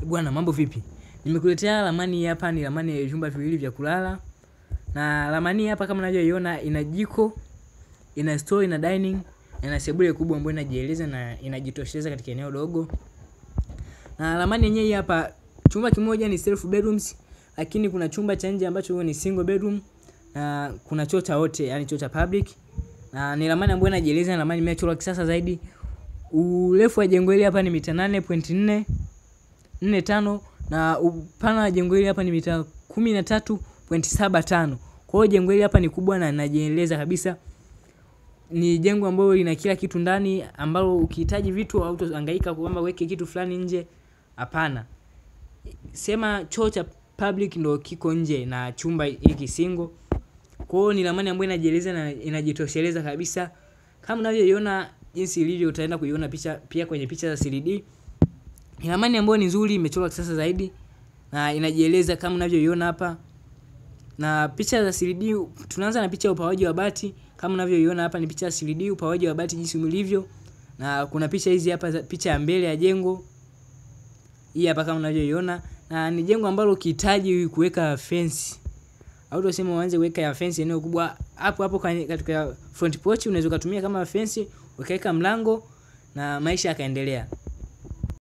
Bwana mambo vipi? Nimekuletea ramani hapa, ni ramani ya vyumba viwili vya kulala. Na ramani hapa kama unavyoiona ina jiko, ina store, ina dining, ina sebule kubwa ambayo inajieleza na inajitosheleza katika eneo dogo. Na ramani yenyewe hapa, chumba kimoja ni self bedrooms, lakini kuna chumba cha nje ambacho ni single bedroom, na kuna choo cha wote, yani choo cha public. Na ni ramani ambayo inajieleza, na ramani imechorwa kisasa zaidi. Urefu wa jengo hili hapa ni mita 8.45 na upana wa jengo hili hapa ni mita 13.75. Kwa hiyo jengo hili hapa ni kubwa na linajieleza kabisa. Ni jengo ambalo lina kila kitu ndani, ambalo ukihitaji vitu hautohangaika kwamba uweke kitu fulani nje. Hapana. Sema choo cha public ndio kiko nje na chumba hiki single. Kwa hiyo ni ramani ambayo inajieleza na inajitosheleza kabisa. Kama unavyoiona jinsi ilivyo, utaenda kuiona picha pia kwenye picha za 3D. Ni ramani ambayo ni nzuri, imechorwa kisasa zaidi na inajieleza kama unavyoiona hapa. Na picha za 3D, tunaanza na picha ya upawaji wa bati. Kama unavyoiona hapa ni picha ya 3D upawaji wa bati jinsi ulivyo. Na kuna picha hizi hapa, picha ya mbele ya jengo. Hii hapa kama unavyoiona, na ni jengo ambalo ukihitaji kuweka fence au tuseme uanze kuweka ya fence eneo kubwa, hapo katika front porch unaweza kutumia kama fence, ukaweka mlango na maisha yakaendelea.